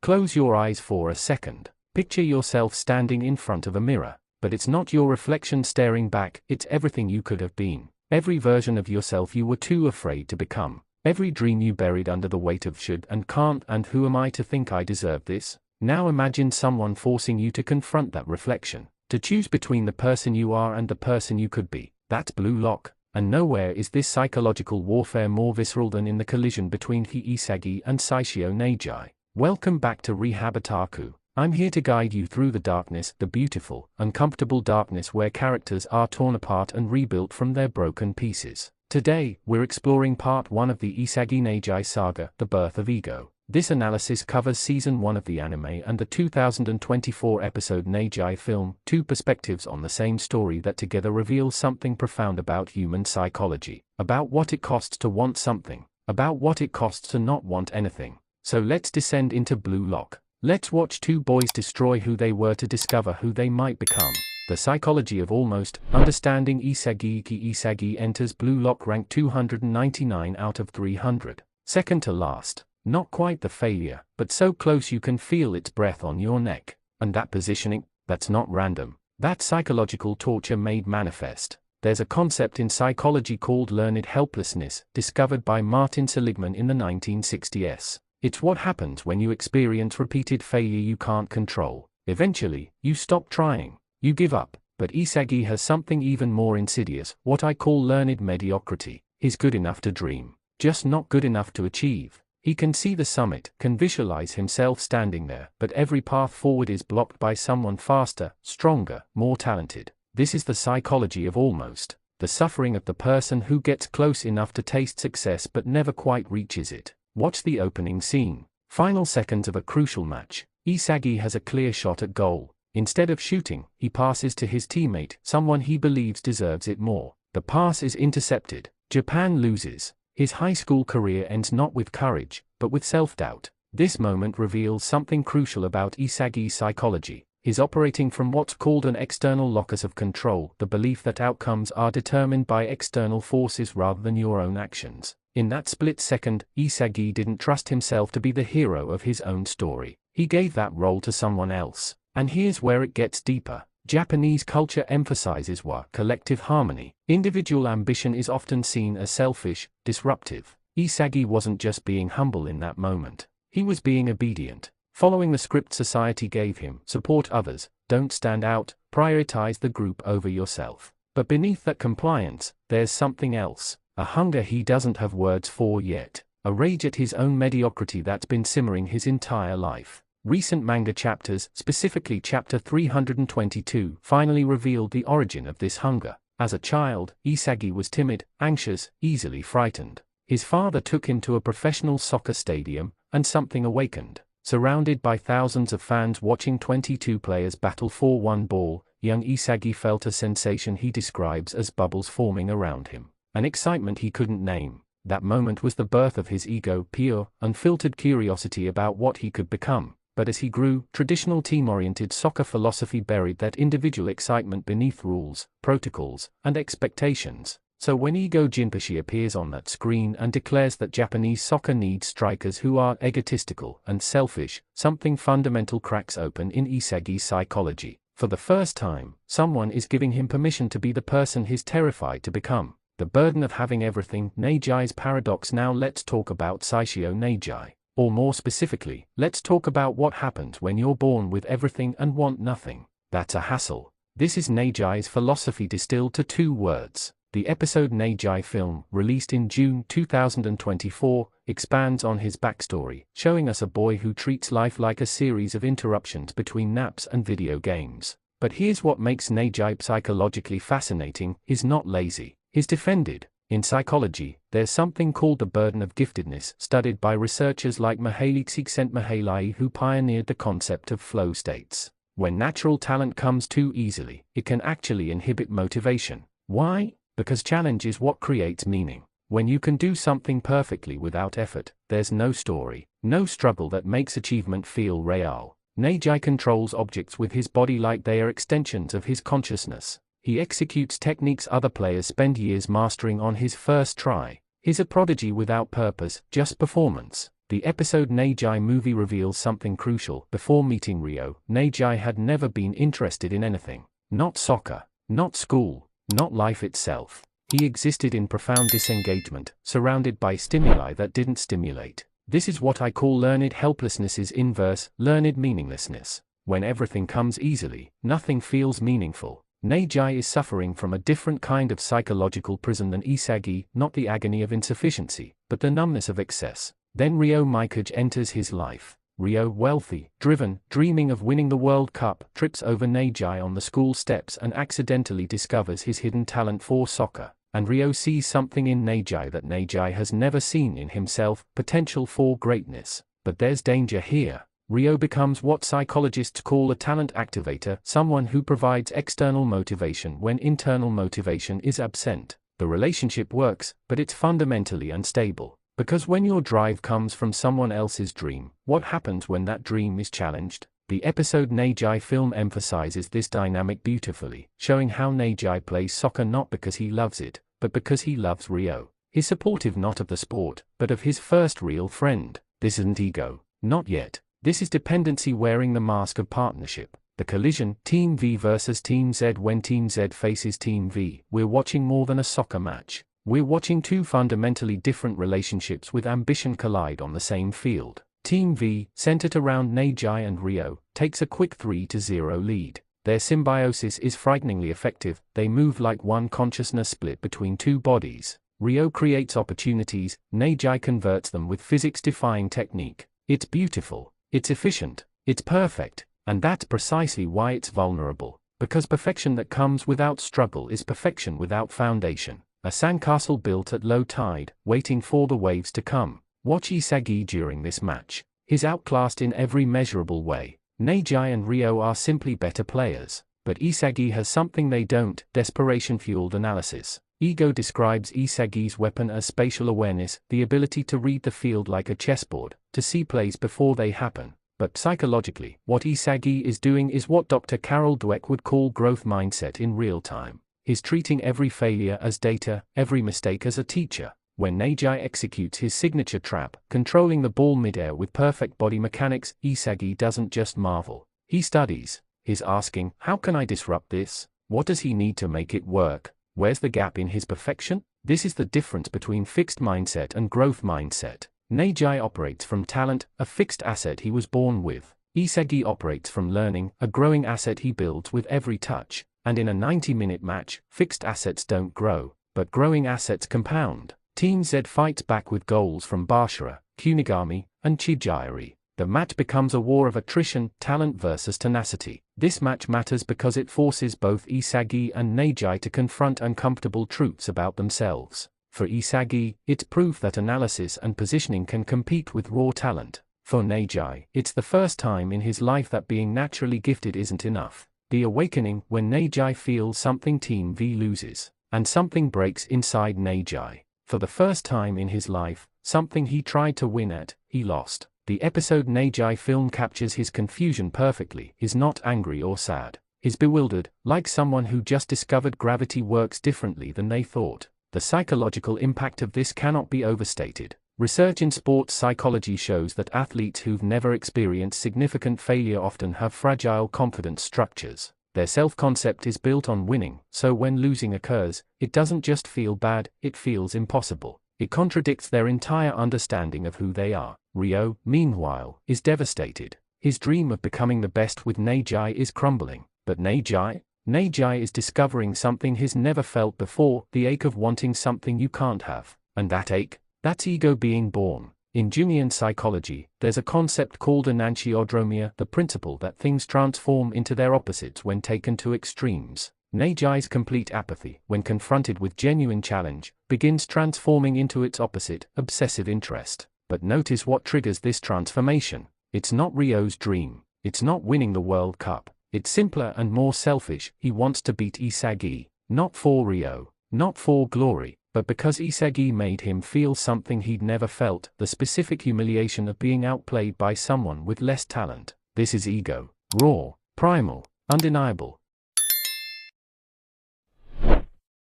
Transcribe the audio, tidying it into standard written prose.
Close your eyes for a second. Picture yourself standing in front of a mirror, but it's not your reflection staring back, it's everything you could have been. Every version of yourself you were too afraid to become. Every dream you buried under the weight of should and can't and who am I to think I deserve this? Now imagine someone forcing you to confront that reflection, to choose between the person you are and the person you could be. That's Blue Lock, and nowhere is this psychological warfare more visceral than in the collision between Isagi and Seishiro Nagi. Welcome back to Rehab Otaku. I'm here to guide you through the darkness, the beautiful, uncomfortable darkness where characters are torn apart and rebuilt from their broken pieces. Today, we're exploring part 1 of the Isagi Nagi saga, The Birth of Ego. This analysis covers Season 1 of the anime and the 2024 episode Nagi film, two perspectives on the same story that together reveal something profound about human psychology, about what it costs to want something, about what it costs to not want anything. So let's descend into Blue Lock. Let's watch two boys destroy who they were to discover who they might become. The psychology of almost understanding Isagi. Isagi enters Blue Lock ranked 299 out of 300. Second to last. Not quite the failure, but so close you can feel its breath on your neck. And that positioning, that's not random. That's psychological torture made manifest. There's a concept in psychology called learned helplessness, discovered by Martin Seligman in the 1960s. It's what happens when you experience repeated failure you can't control. Eventually, you stop trying. You give up. But Isagi has something even more insidious, what I call learned mediocrity. He's good enough to dream, just not good enough to achieve. He can see the summit, can visualize himself standing there, but every path forward is blocked by someone faster, stronger, more talented. This is the psychology of almost, the suffering of the person who gets close enough to taste success but never quite reaches it. Watch the opening scene. Final seconds of a crucial match. Isagi has a clear shot at goal. Instead of shooting, he passes to his teammate, someone he believes deserves it more. The pass is intercepted. Japan loses. His high school career ends not with courage, but with self-doubt. This moment reveals something crucial about Isagi's psychology. He's operating from what's called an external locus of control, the belief that outcomes are determined by external forces rather than your own actions. In that split second, Isagi didn't trust himself to be the hero of his own story. He gave that role to someone else. And here's where it gets deeper. Japanese culture emphasizes collective harmony. Individual ambition is often seen as selfish, disruptive. Isagi wasn't just being humble in that moment. He was being obedient. Following the script society gave him, support others, don't stand out, prioritize the group over yourself. But beneath that compliance, there's something else. A hunger he doesn't have words for yet. A rage at his own mediocrity that's been simmering his entire life. Recent manga chapters, specifically chapter 322, finally revealed the origin of this hunger. As a child, Isagi was timid, anxious, easily frightened. His father took him to a professional soccer stadium, and something awakened. Surrounded by thousands of fans watching 22 players battle for one ball, young Isagi felt a sensation he describes as bubbles forming around him. An excitement he couldn't name. That moment was the birth of his ego, pure, unfiltered curiosity about what he could become. But as he grew, traditional team-oriented soccer philosophy buried that individual excitement beneath rules, protocols, and expectations. So when Ego Jinpachi appears on that screen and declares that Japanese soccer needs strikers who are egotistical and selfish, something fundamental cracks open in Isagi's psychology. For the first time, someone is giving him permission to be the person he's terrified to become. The burden of having everything, Nagi's paradox. Now let's talk about Seishiro Nagi. Or more specifically, let's talk about what happens when you're born with everything and want nothing. That's a hassle. This is Nagi's philosophy distilled to 2 words. The episode Nagi film, released in June 2024, expands on his backstory, showing us a boy who treats life like a series of interruptions between naps and video games. But here's what makes Nagi psychologically fascinating: he's not lazy, he's defended. In psychology, there's something called the burden of giftedness, studied by researchers like Mihaly Csikszentmihalyi, who pioneered the concept of flow states. When natural talent comes too easily, it can actually inhibit motivation. Why? Because challenge is what creates meaning. When you can do something perfectly without effort, there's no story, no struggle that makes achievement feel real. Nagi controls objects with his body like they are extensions of his consciousness. He executes techniques other players spend years mastering on his first try. He's a prodigy without purpose, just performance. The episode Nagi movie reveals something crucial. Before meeting Reo, Nagi had never been interested in anything. Not soccer, not school, not life itself. He existed in profound disengagement, surrounded by stimuli that didn't stimulate. This is what I call learned helplessness's inverse, learned meaninglessness. When everything comes easily, nothing feels meaningful. Nagi is suffering from a different kind of psychological prison than Isagi, not the agony of insufficiency, but the numbness of excess. Then Reo Mikage enters his life. Reo, wealthy, driven, dreaming of winning the World Cup, trips over Nagi on the school steps and accidentally discovers his hidden talent for soccer. And Reo sees something in Nagi that Nagi has never seen in himself, potential for greatness. But there's danger here. Reo becomes what psychologists call a talent activator, someone who provides external motivation when internal motivation is absent. The relationship works, but it's fundamentally unstable. Because when your drive comes from someone else's dream, what happens when that dream is challenged? The episode Nagi film emphasizes this dynamic beautifully, showing how Nagi plays soccer not because he loves it, but because he loves Reo. He's supportive not of the sport, but of his first real friend. This isn't ego. Not yet. This is dependency wearing the mask of partnership. The collision, Team V versus Team Z. When Team Z faces Team V, we're watching more than a soccer match. We're watching two fundamentally different relationships with ambition collide on the same field. Team V, centered around Nagi and Reo, takes a quick 3-0 lead. Their symbiosis is frighteningly effective. They move like one consciousness split between two bodies. Reo creates opportunities, Nagi converts them with physics-defying technique. It's beautiful, it's efficient, it's perfect, and that's precisely why it's vulnerable. Because perfection that comes without struggle is perfection without foundation. A sandcastle built at low tide, waiting for the waves to come. Watch Isagi during this match. He's outclassed in every measurable way. Nagi and Reo are simply better players. But Isagi has something they don't, desperation-fueled analysis. Ego describes Isagi's weapon as spatial awareness, the ability to read the field like a chessboard, to see plays before they happen. But psychologically, what Isagi is doing is what Dr. Carol Dweck would call growth mindset in real time. He's treating every failure as data, every mistake as a teacher. When Nagi executes his signature trap, controlling the ball midair with perfect body mechanics, Isagi doesn't just marvel. He studies. He's asking, how can I disrupt this? What does he need to make it work? Where's the gap in his perfection? This is the difference between fixed mindset and growth mindset. Nagi operates from talent, a fixed asset he was born with. Isagi operates from learning, a growing asset he builds with every touch. And in a 90-minute match, fixed assets don't grow, but growing assets compound. Team Z fights back with goals from Bashara, Kunigami, and Chijiri. The match becomes a war of attrition, talent versus tenacity. This match matters because it forces both Isagi and Nagi to confront uncomfortable truths about themselves. For Isagi, it's proof that analysis and positioning can compete with raw talent. For Nagi, it's the first time in his life that being naturally gifted isn't enough. The awakening, when Nagi feels something Team V loses, and something breaks inside Nagi. For the first time in his life, something he tried to win at, he lost. The episode Nagi film captures his confusion perfectly. He's not angry or sad. He's bewildered, like someone who just discovered gravity works differently than they thought. The psychological impact of this cannot be overstated. Research in sports psychology shows that athletes who've never experienced significant failure often have fragile confidence structures. Their self-concept is built on winning, so when losing occurs, it doesn't just feel bad, it feels impossible. It contradicts their entire understanding of who they are. Reo, meanwhile, is devastated. His dream of becoming the best with Nagi is crumbling. But Nagi is discovering something he's never felt before, the ache of wanting something you can't have. And that ache? That's ego being born. In Jungian psychology, there's a concept called enantiodromia, the principle that things transform into their opposites when taken to extremes. Nagi's complete apathy, when confronted with genuine challenge, begins transforming into its opposite, obsessive interest. But notice what triggers this transformation. It's not Reo's dream. It's not winning the World Cup. It's simpler and more selfish. He wants to beat Isagi. Not for Reo. Not for glory. But because Isagi made him feel something he'd never felt, the specific humiliation of being outplayed by someone with less talent. This is ego. Raw, primal, undeniable.